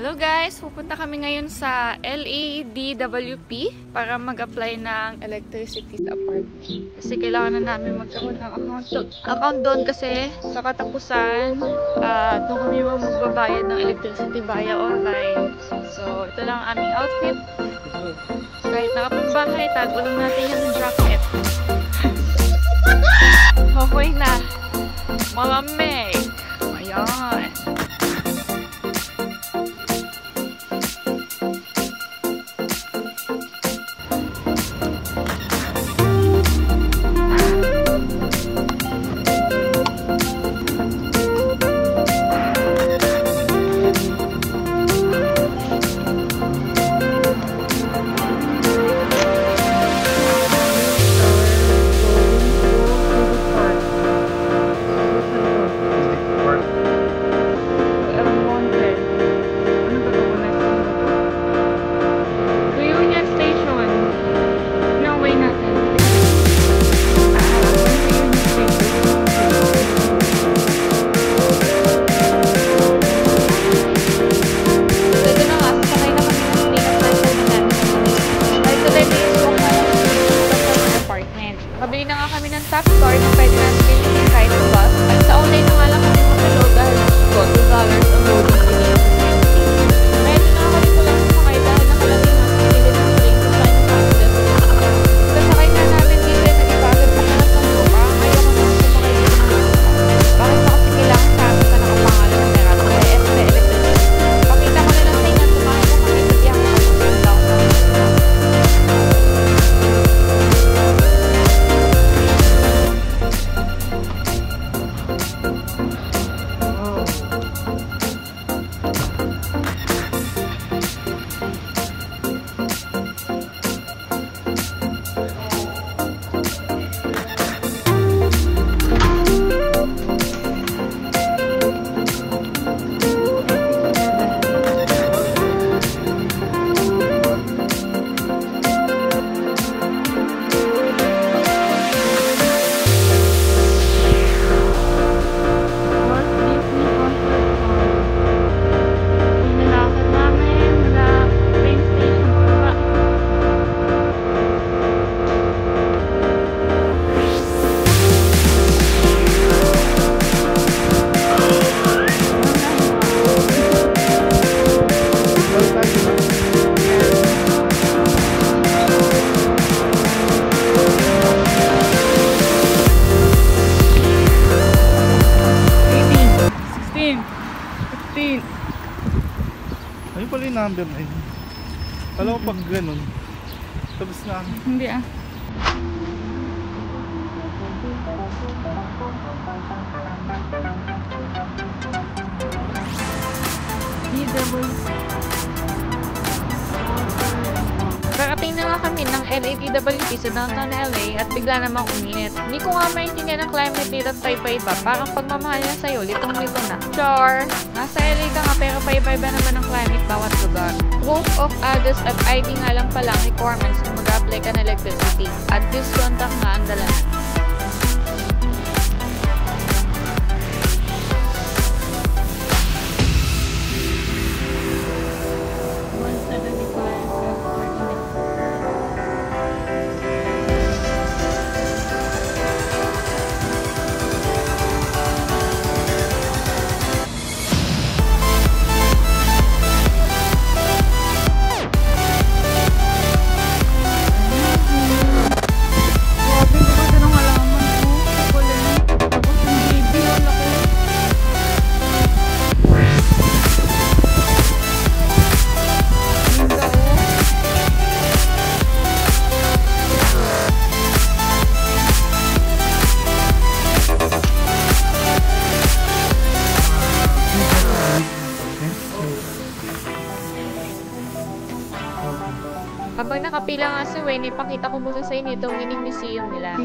Hello guys! Pupunta kami ngayon sa LADWP para mag-apply ng electricity apartment. Kasi kailangan na namin magkaroon ng account doon kasi sa katapusan doon kami magbabayad ng electricity via online. So, ito lang ang aming outfit. Kahit nakapagbahay, tago lang natin yung jacket. Okay na! Malamig! Ayan! Kabili na nga kami ng top store na pwede natin gamitin kahit sa bus. At sa online na nga lang kami mag-load dahil $2 ang loading fee. Medyo nakakalit ko lang sumakay dahil nakalagay nga sa kilid ng train kung saan yung access. Kasakay na namin dito ay nagibagad pa na sa lupa. Ayaw ko naman sumakay dito ng lupa. Bakit ba kasi kailangan sa amin pa nakapangalan ng merat? Kaya SB Electricity. Pakita ko na lang sa inyo. Sumakay ko kami sa tiyang nakapagpapang downtown. Ayun pala yung number na yun. Alam ko pag ganun, tapos na. Hindi ah. Karating na nga kami ng LADWP sa downtown LA at bigla namang uminit. Hindi ko nga maintindihan ng climate dito at paiba-iba. Parang pagmamahal na sa'yo, litong-lito na. Char! Nasa LA ka nga pero paiba-iba naman ng climate bawat lugar. Proof of address at ID nga lang palang requirements kung mag-apply ka ng electricity. At this contact nga ang dala. Habang nakapila nga si Wayne, ipakita ko muna sa inyo itong mini museum nila.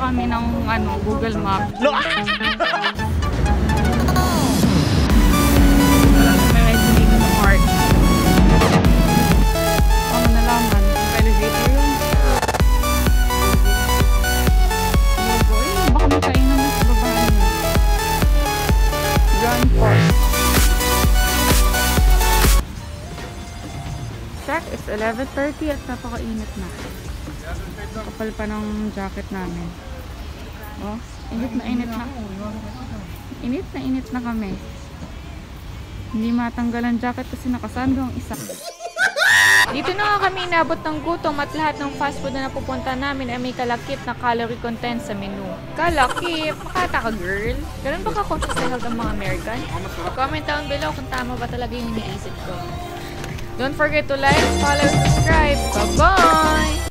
kami ng Google Map. May medyo dito sa park. Ako nalaman. Elevator yun. Baka may kainan na sa babahan niya. Grand Park. Check, it's 11:30 at napakainit na. Kapal pa ng jacket namin. Oh, init na init na. Init na kami. Hindi matanggal ang jacket kasi nakasando ang isa. Dito na nga kami inabot ng gutom at lahat ng fast food na napupunta namin ay may kalakip na calorie content sa menu. Kalakip? Makata ka, girl? Ganun ba ka-conscious sa health ng mga American? Comment down below kung tama ba talaga yung iniisip ko. Don't forget to like, follow, subscribe. Bye-bye!